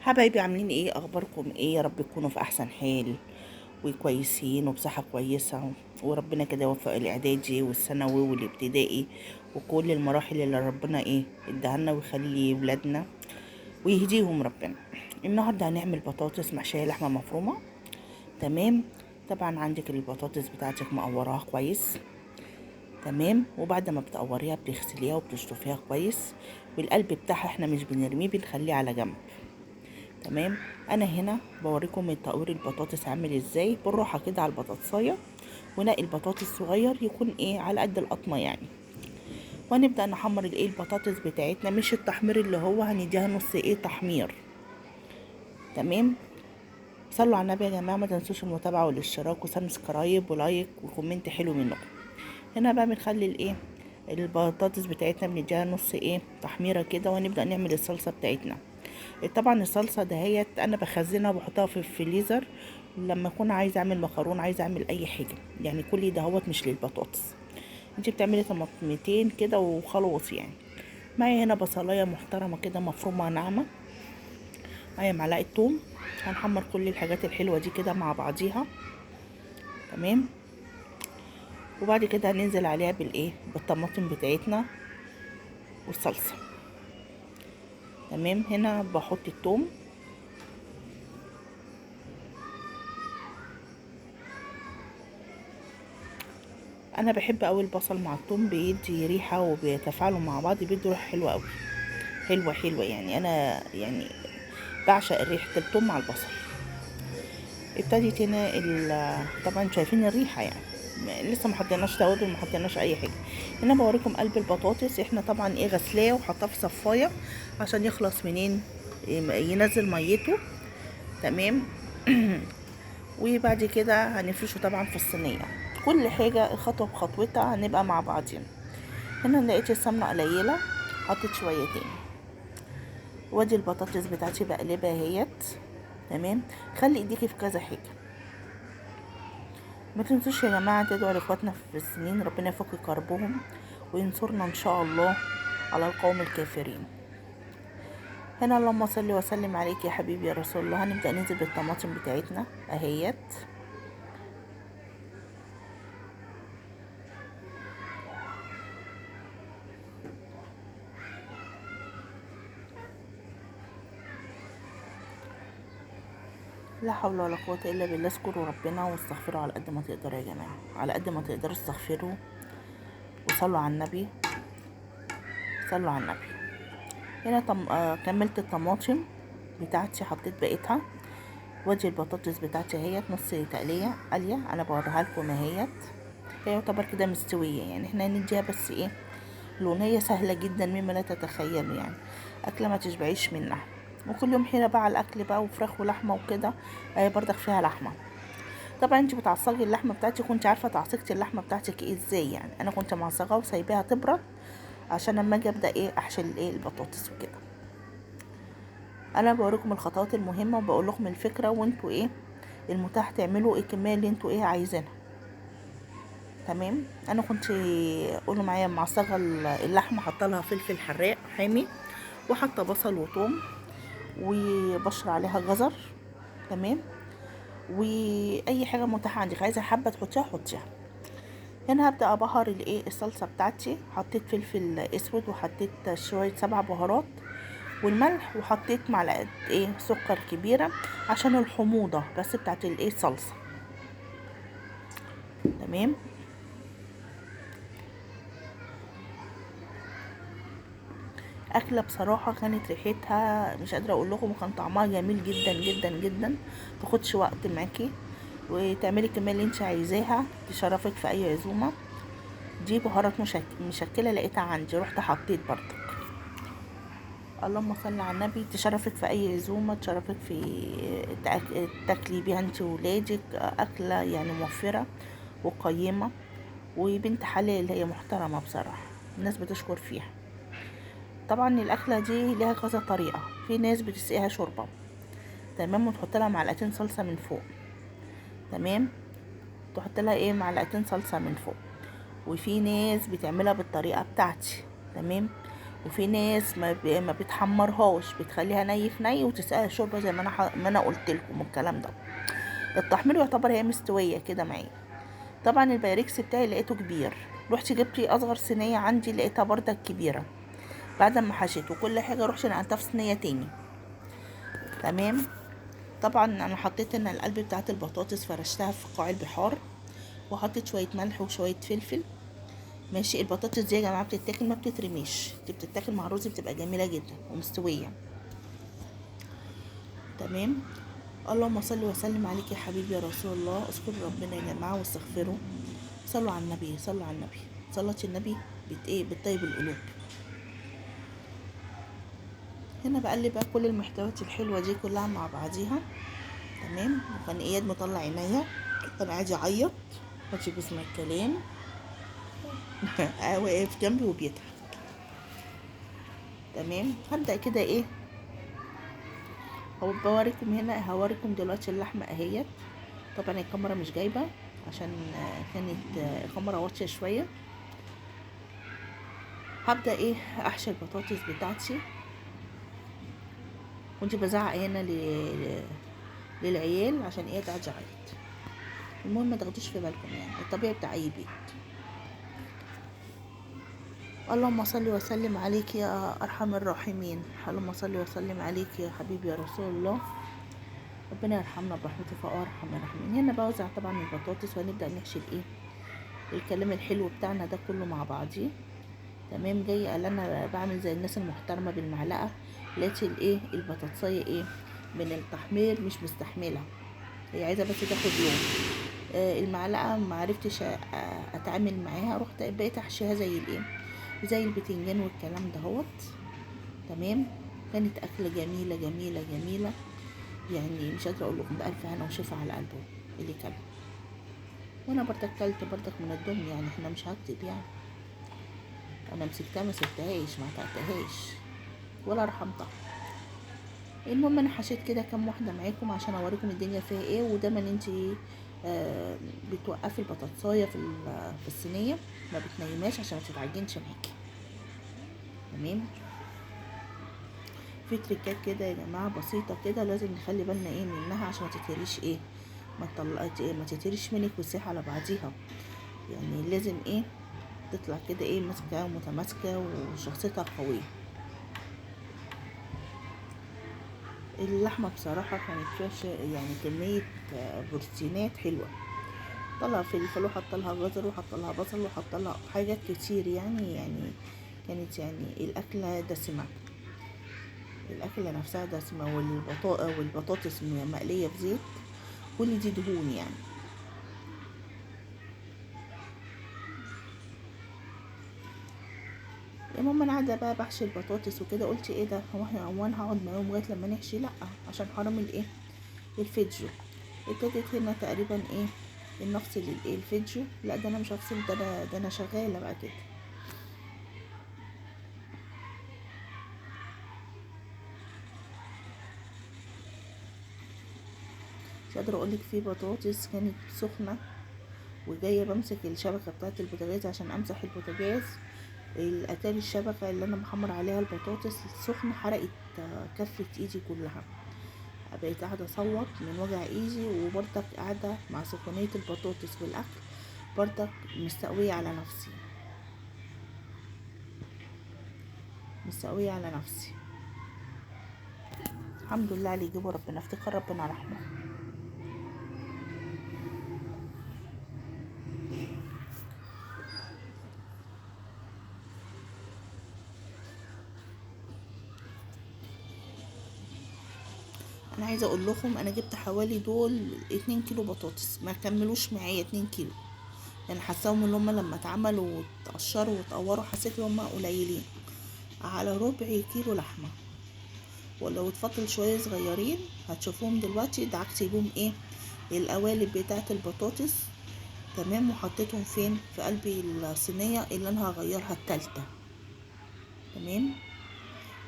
حبايبي عاملين ايه؟ اخباركم ايه؟ يا رب تكونوا في احسن حال وكويسين وبصحة كويسة، وربنا كده يوفق الاعدادي والثانوي والابتدائي وكل المراحل اللي ربنا اداها لنا ويخلي ولادنا ويهديهم ربنا. النهارده هنعمل بطاطس محشية لحمة مفرومة. تمام. طبعا عندك البطاطس بتاعتك مقوراها كويس. تمام. وبعد ما بتقوريها بتغسليها وبتشطفيها كويس، والقلب بتاعها احنا مش بنرميه، بنخليه على جنب. تمام. انا هنا بوريكم تقوير البطاطس عامل ازاي بالراحه كده على البطاطسايه، ونقي البطاطس صغير يكون على قد القطمه يعني. وهنبدا نحمر البطاطس بتاعتنا، مش التحمير اللي هو هنديها نص تحمير. تمام. صلوا على النبي يا جماعه، ما تنسوش المتابعه والاشتراك وسبسكرايب ولايك وكومنت حلو منكم. هنا بقى بنخلي البطاطس بتاعتنا بنديها نص تحميره كده، وهنبدا نعمل الصلصه بتاعتنا. طبعا الصلصه دهيت انا بخزنها وبحطها في الفريزر لما اكون عايزه اعمل مكرونه، عايزه اعمل اي حاجه يعني. كل دهوت مش للبطاطس، انت بتعملي طماطمتين كده وخلاص يعني. معايا هنا بصلايه محترمه كده مفرومه ناعمه، معايا معلقه توم. هنحمر كل الحاجات الحلوه دي كده مع بعضيها. تمام. وبعد كده هننزل عليها بالطماطم بتاعتنا والصلصه. تمام. هنا بحط التوم. انا بحب قوي البصل مع الثوم، بيدي ريحه وبيتفاعلوا مع بعض، بيدوا ريحه حلوه قوي. حلوه حلوه يعني، انا يعني بعشق ريحه الثوم مع البصل. ابتدت هنا طبعا شايفين الريحه يعني. لسه ما حطيناش توابل، ما حطيناش اي حاجه. هنا بوريكم قلب البطاطس، احنا طبعا غسلاه وحطاه في صفايه عشان يخلص منين، ينزل ميته. تمام. وبعد كده هنفرشه طبعا في الصينيه. كل حاجه خطوه بخطوتها هنبقى مع بعضين. هنا لقيت السمنه قليله، حطيت شويتين. وادي البطاطس بتاعتي بقلبها اهيت. تمام. خلي ايديكي في كذا حاجه. ما تنسوش يا جماعه تدعوا لاخواتنا في السنين، ربنا يفك كربهم وينصرنا ان شاء الله على القوم الكافرين. هنا اللهم صل وسلم عليك يا حبيبي يا رسول الله. هنبدا ننزل بالطماطم بتاعتنا اهيت. لا حول ولا قوة الا بالله. اذكروا ربنا واستغفروا على قد ما تقدروا يا جماعة، على قد ما تقدروا استغفروا وصلوا على النبي. صلوا على النبي. هنا كملت الطماطم بتاعتي، حطيت بقيتها. وادي البطاطس بتاعتي اهيت نص تقلية قلية، انا بوريها لكم اهيت. هي يعتبر كده مستوية يعني، احنا هنديها بس لونية سهلة جدا مما لا تتخيلوا يعني. اكلة ما تشبعيش منها. وكل يوم حين بقى على الاكل بقى وفراخ ولحمة وكده، اهي برضك فيها لحمة. طبعا انت بتعصجي اللحمة بتاعتك، كنت عارفة تعصيجتي اللحمة بتاعتك ازاي يعني. انا كنت معصجاها وسايباها تبرد عشان لما اجي ابدا احشي البطاطس وكده. انا بوريكم الخطوات المهمه وبقول لكم الفكره، وانتوا المتاح تعملوا الكميه اللي انتوا عايزينها. تمام. انا كنت قولوا معايا معصجه اللحمه، حاطه لها فلفل حراق حامي، وحاطه بصل وثوم، وبشر عليها جزر. تمام. واي حاجه متاحه عندك، عايزه حبه تحطيها حطيها. هنا هبدا ابهر الصلصه بتاعتي. حطيت فلفل اسود، وحطيت شويه 7 بهارات والملح، وحطيت معلقه سكر كبيره عشان الحموضه بس بتاعت الصلصه. تمام. اكله بصراحه كانت ريحتها مش قادره اقول لكم، وكان طعمها جميل جدا جدا جدا. تاخدش وقت معاكي، وتعملي الكميه اللي انت عايزاها تشرفك في اي عزومه. دي بهارات مشكله لقيتها عندي، رحت حطيت برضك. اللهم صل على النبي. تشرفك في اي عزومه، تشرفك في تاكلي بيها انت وولادك. اكله يعني موفره وقيمه وبنت حلال، هي محترمه بصراحه، الناس بتشكر فيها. طبعا الاكله دي ليها كذا طريقه. في ناس بتسقيها شوربه، تمام، وتحط لها معلقتين صلصه من فوق. تمام. تحط لها معلقتين صلصه من فوق. وفي ناس بتعملها بالطريقه بتاعتي. تمام. وفي ناس ما بتحمرهاش، بتخليها ني في ني وتسقيها شوربه زي ما انا قلت لكم الكلام ده. التحمير يعتبر هي مستويه كده معايا. طبعا البايركس بتاعي لقيته كبير، رحت جبت اصغر صينيه عندي لقيتها بردك كبيره. بعد ما حشيت وكل حاجه رحت نقلتها في صينيه تاني. تمام. طبعا انا حطيت ان القلب بتاعت البطاطس فرشتها في قاع البحار، وحطيت شويه ملح وشويه فلفل. ماشي. البطاطس دي يا جماعه بتتاكل ما بتترميش، دي بتتاكل مع الرز، بتبقى جميله جدا ومستويه. تمام. اللهم صل وسلم عليك يا حبيبي يا رسول الله. اذكروا ربنا يا جماعه واستغفروا. صلوا على النبي، صلوا على النبي. صلاة النبي بتطيب القلوب. هنا بقلب بقى كل المحتويات الحلوه دي كلها مع بعضيها. تمام. وكان اياد مطلع عينيا، كان قاعد يعيط ماشي بيسمع الكلام. واقف جنبي وبيضحك. تمام. هبدأ كده ايه، هو بوريكم هنا، هوريكم دلوقتي اللحمة اهيت. طبعا الكاميرا مش جايبة عشان كانت الكاميرا واطية شوية. هبدأ ايه احشي البطاطس بتاعتي. كنت بزعق هنا للعيال عشان ايه قاعد يعيط. المهم ما تاخدوش في بالكم، يعني الطبيعي بتاع اي بيت. اللهم صل وسلم عليك يا ارحم الراحمين. اللهم صل وسلم عليك يا حبيبي يا رسول الله. ربنا يرحمنا برحمته فارحم الراحمين. هنا بوزع طبعا البطاطس وهنبدا نحشي الايه الكلام الحلو بتاعنا ده كله مع بعضيه. تمام. جايه قال انا بعمل زي الناس المحترمه بالمعلقه، لقيت الايه البطاطسيه ايه من التحمير مش مستحمله، هي عايزه بس تاخد لون. المعلقه ما عرفتش اتعامل معاها، رحت بقيت احشيها زي الايه زي البتنجان والكلام دهوت. تمام. كانت اكله جميله جميله جميله، يعني مش قادره اقول لكم بالف هنا وشفا على قلبه اللي كان. وانا برضك كلت برضك من الضمن، يعني احنا مش هكتب يعني. انا مسكتها ما سبتهاش، ما قطعتهاش ولا رحمتها. المهم انا حشيت كده كام واحده معاكم عشان اوريكم الدنيا فيها ايه. ودايما انت بتوقفي البطاطسايه في الصينيه، ما بتنيماش عشان ما تتعجنش معاكي. تمام. في تريكات كده يا جماعه بسيطه كده لازم نخلي بالنا ايه منها عشان ما تتهريش ايه ما تطلعت ايه ما تتهريش منك وتسيح على بعضيها. يعني لازم ايه تطلع كده ايه ماسكه ومتماسكه وشخصيتها قويه. اللحمه بصراحه كانت فيها يعني كميه بروتينات حلوه. حط فلفل وحط لها جزر وحط لها بصل وحط لها حاجات كتير، يعني كانت يعني الاكله دسمه. الاكله نفسها دسمه، والبطاطس مقليه في زيت، كل دي دهون يعني. المهم انا قاعده بقى بحشي البطاطس وكده، قلت ايه ده، هو انا هقعد معاهم لغايه لما نحشي؟ لا، عشان حرام الايه الفيديو. ابتديت هنا تقريبا ايه ان افصل الايه الفيديو. لا ده انا مش هفصل، ده انا شغاله بقى كده. مش قادره اقولك في بطاطس كانت سخنه، وجايه بمسك الشبكه بتاعه البوتاجاز عشان امسح البوتاجاز، الاتاري الشبكه اللي انا محمر عليها البطاطس السخنه حرقت كفه ايدي كلها. بقيت قاعده اصوت من وجع ايدي، وبرضك قاعده مع سخونيه البطاطس والاكل برضك مستقويه على نفسي، مستقويه على نفسي. الحمد لله اللي يجيبه ربنا، افتكر ربنا رحمه. انا عايزه اقول لكم انا جبت حوالي دول 2 كيلو بطاطس، ما كملوش معايا 2 كيلو. يعني حاساهم ان هم لما اتعملوا واتقشروا واتقوروا حسيت ان هم قليلين على ربع كيلو لحمه. ولو اتفضل شويه صغيرين هتشوفوهم دلوقتي دعكت بيهم ايه القوالب بتاعه البطاطس. تمام. وحطيتهم فين في قلب الصينيه اللي انا هغيرها التالتة. تمام.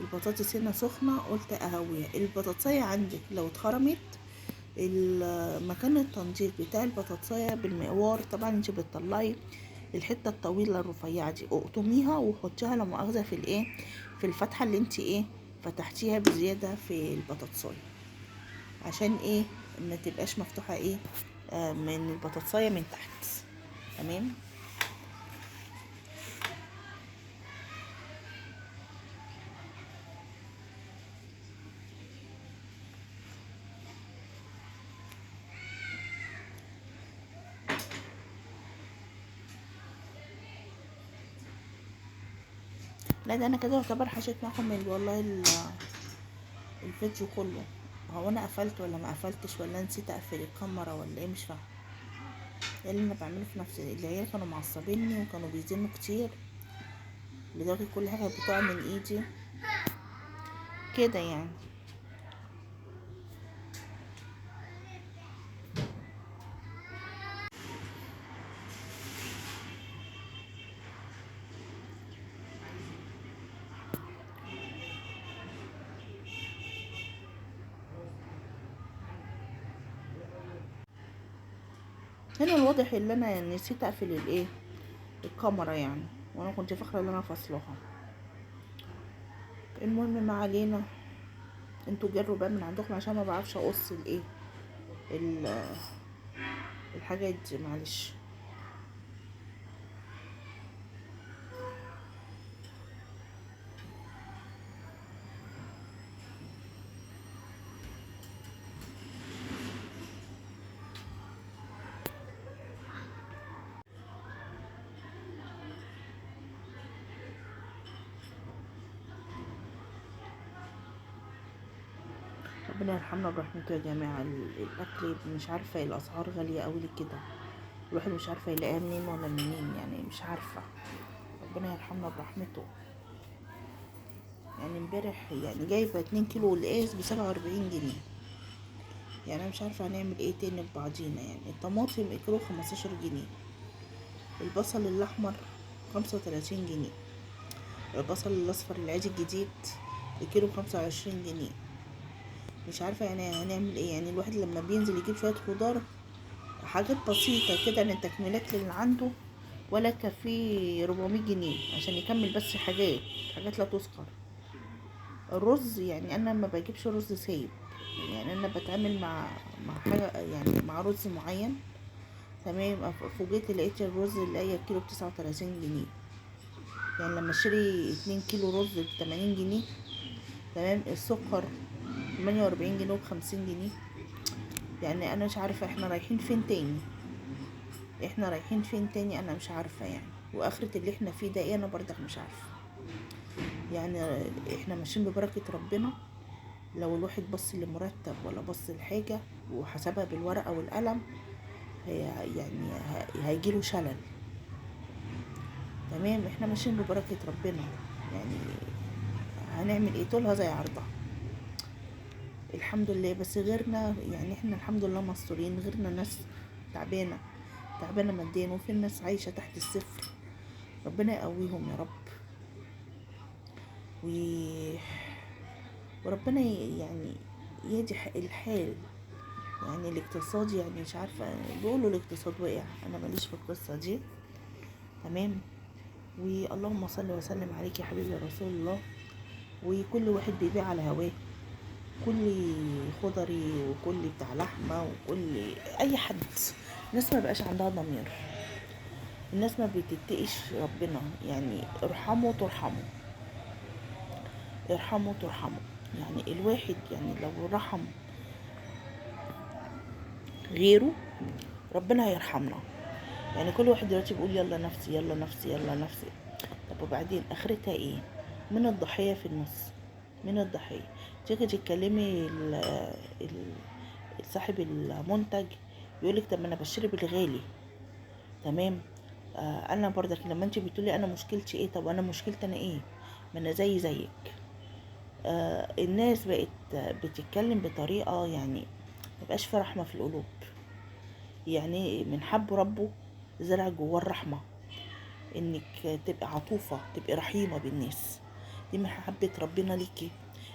البطاطس هنا سخنه، قلت اهويها. البطاطسية عندك لو اتخرمت، مكان التنظيف بتاع البطاطسية بالمقوار، طبعا انت بتطلعي الحته الطويله الرفيعه دي اقطميها وحطيها لا مؤاخذه في الايه، في الفتحه اللي انت ايه فتحتيها بزياده في البطاطسايه، عشان ايه ما تبقاش مفتوحه ايه من البطاطسايه من تحت. تمام. لا ده انا كده يعتبر حشيت معاكم والله الفيديو كله. هو انا قفلت ولا ما قفلتش ولا نسيت اقفل الكاميرا ولا ايه؟ مش فاهمه ايه اللي انا بعمله في نفسي. العيال كانوا معصبيني وكانوا بيزنوا كتير لدرجه كل حاجه بتقع من ايدي كده يعني. هنا الواضح اللي انا نسيت اقفل الايه الكاميرا يعني، وانا كنت فاكره ان انا فاصلها. المهم ما علينا، انتوا جروا بقى من عندكم عشان ما بعرفش اقص الايه ال- الحاجات دي معلش. ربنا يرحمنا برحمته يا جماعه. الاكل مش عارفه الاسعار غاليه قوي كده، الواحد مش عارفه يلاقيها منين ولا منين يعني، مش عارفه. ربنا يرحمنا برحمته. يعني امبارح يعني جايبه 2 كيلو القاس ب47 جنيه. يعني انا مش عارفه هنعمل ايه تاني ببعضينا. يعني الطماطم الكيلو 15 جنيه، البصل الاحمر 35 جنيه، البصل الاصفر العادي الجديد الكيلو ب25 جنيه. مش عارفه يعني هنعمل ايه. يعني الواحد لما بينزل يجيب شويه خضار حاجات بسيطه كده من التكميلات اللي عنده، ولا كفيه 400 جنيه عشان يكمل بس حاجات لا تذكر. الرز يعني انا ما بجيبش رز سايب، يعني انا بتعامل مع حاجه يعني مع رز معين. تمام. فوجئت لقيت الرز اللي هي الكيلو ب39 جنيه. يعني لما اشتري 2 كيلو رز ب80 جنيه. تمام. السكر 48 جنيه و50 جنيه. يعني انا مش عارفه احنا رايحين فين تاني، احنا رايحين فين تاني، انا مش عارفه يعني. واخرة اللي احنا فيه ده ايه انا برضك مش عارفه. يعني احنا ماشيين ببركه ربنا. لو الواحد بص لمرتب ولا بص لحاجة وحسبها بالورقة والقلم هي يعني هيجيله شلل. تمام. احنا ماشيين ببركة ربنا يعني، هنعمل ايه؟ طولها زي عرضها. الحمد لله. بس غيرنا يعني احنا الحمد لله مستورين، غيرنا ناس تعبانة تعبانة ماديا، وفي ناس عايشة تحت الصفر. ربنا يقويهم يا رب. و... وربنا يعني يهدي الحال. يعني الاقتصاد يعني مش عارفة، بيقولوا الاقتصاد وقع، انا ماليش في القصة دي. تمام. واللهم صل وسلم عليك يا حبيبي يا رسول الله. وكل واحد بيبيع على هواه، كل خضري وكل بتاع لحمة وكل اي حد. الناس ما بقاش عندها ضمير، الناس ما بتتقيش ربنا. يعني ارحموا ترحموا، ارحموا ترحموا. يعني الواحد يعني لو رحم غيره ربنا هيرحمنا. يعني كل واحد دلوقتي بيقول يلا نفسي يلا نفسي يلا نفسي. طب وبعدين اخرتها ايه؟ من الضحية في النص، من الضحية. تيجي تتكلمي صاحب المنتج يقولك طب ما انا بشتري بالغالي. تمام. انا برضك لما انت بتقولي انا مشكلتي ايه، طب انا مشكلتي انا ايه؟ ما انا زيك. الناس بقت بتتكلم بطريقة يعني مبقاش في رحمة في القلوب. يعني من حب ربه زرع جواه الرحمة، انك تبقى عطوفة تبقى رحيمة بالناس. دي محبة ربنا ليكي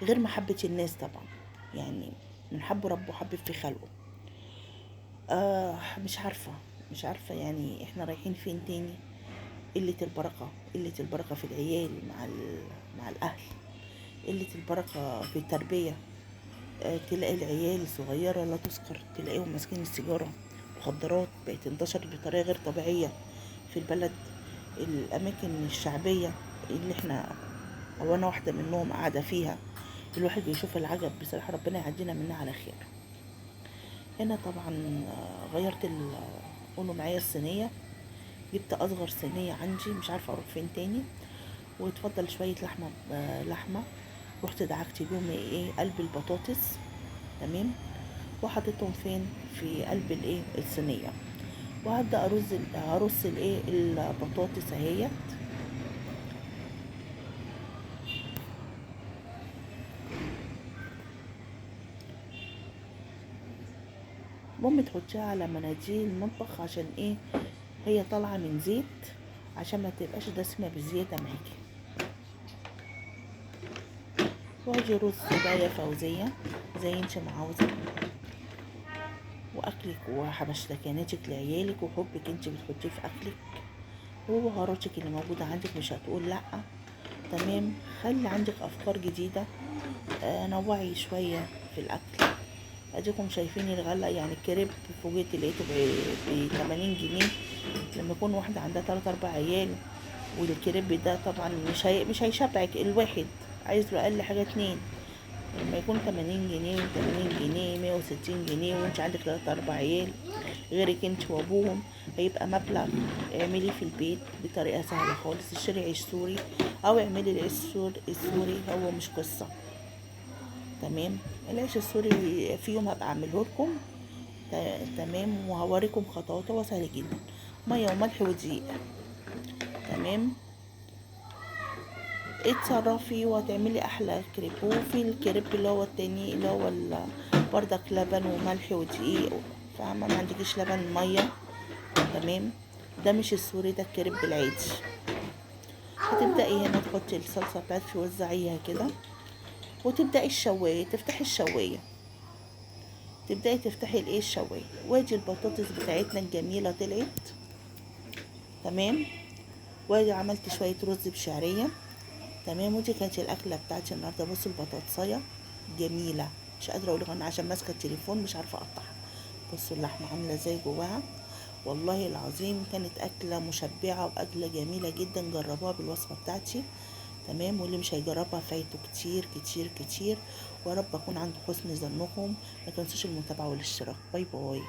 غير محبة الناس طبعا. يعني من حب ربه حبب في خلقه. مش عارفة، مش عارفة يعني احنا رايحين فين تاني. قلة البركة، قلة البركة في العيال مع الأهل، قلة البركة في التربية. تلاقي العيال الصغيرة لا تذكر، تلاقيهم ماسكين السيجارة، مخدرات بقت انتشرت بطريقة غير طبيعية في البلد. الأماكن الشعبية اللي احنا أو أنا واحدة منهم قاعدة فيها، الواحد بيشوف العجب بصراحة، ربنا يعدينا منها على خير. هنا طبعا غيرت قولوا معايا الصينية، جبت أصغر صينية عندي، مش عارفة أروح فين تاني، واتفضل شوية لحمة. رحت دعكت بيهم قلب البطاطس، تمام، وحطيتهم فين في قلب الصينية، وهبدأ ارص البطاطس اهيت. المهم تحطيها على مناديل المطبخ، عشان هي طالعة من زيت، عشان ما تبقاش دسمة بزيادة معاكي. واجي رز بقى يا فوزية زي انت ما عاوزة، واكلك وحبشتكناتك لعيالك وحبك انت بتحطيه في اكلك، وبهاراتك اللي موجودة عندك مش هتقول لأ، تمام. خلي عندك افكار جديدة، نوعي شوية في الاكل. اديكم شايفين الغلا، يعني الكريب فوجئت لقيته ب 80 جنيه، لما يكون واحدة عندها 3 4 عيال. والكريب ده طبعا مش هيشبعك الواحد، عايز له اقل حاجة 2. لما يكون 80 جنيه و80 جنيه 160 جنيه، وانت عندك 3 4 عيال غيرك انت وابوهم، هيبقى مبلغ. اعملي في البيت بطريقة سهلة خالص، اشتري عيش سوري او اعملي العيش السوري، هو مش قصة، تمام. العيش السوري في يوم هبقى اعمله لكم، تمام، وهوريكم خطواته، هو سهل جدا. ميه وملح ودقيق، تمام. اتصرفي وهتعملي احلى كريب. وفي الكريب اللي هو التاني اللي هو بردك لبن وملح ودقيق، فاهمه؟ ما عندكيش لبن، ميه، تمام. ده مش السوري، ده الكريب العادي. هتبدأي هنا تحطي الصلصة بتاعتك، توزعيها كده، وتبدأي الشواية، تفتحي الشواية، تبدأي تفتحي الشواية. وادي البطاطس بتاعتنا الجميلة طلعت، تمام. وادي عملت شوية رز بشعرية، تمام. ودي كانت الأكلة بتاعتي النهاردة. بصوا البطاطساية جميلة، مش قادرة أقولك، أنا عشان ماسكة التليفون مش عارفة أقطعها. بصوا اللحمة عاملة ازاي جواها، والله العظيم كانت أكلة مشبعة وأكلة جميلة جدا. جربوها بالوصفة بتاعتي، تمام. واللي مش هيجربها فايته كتير كتير كتير. ورب أكون عند حسن ظنكم. ما تنسوش المتابعة والاشتراك. باي باي.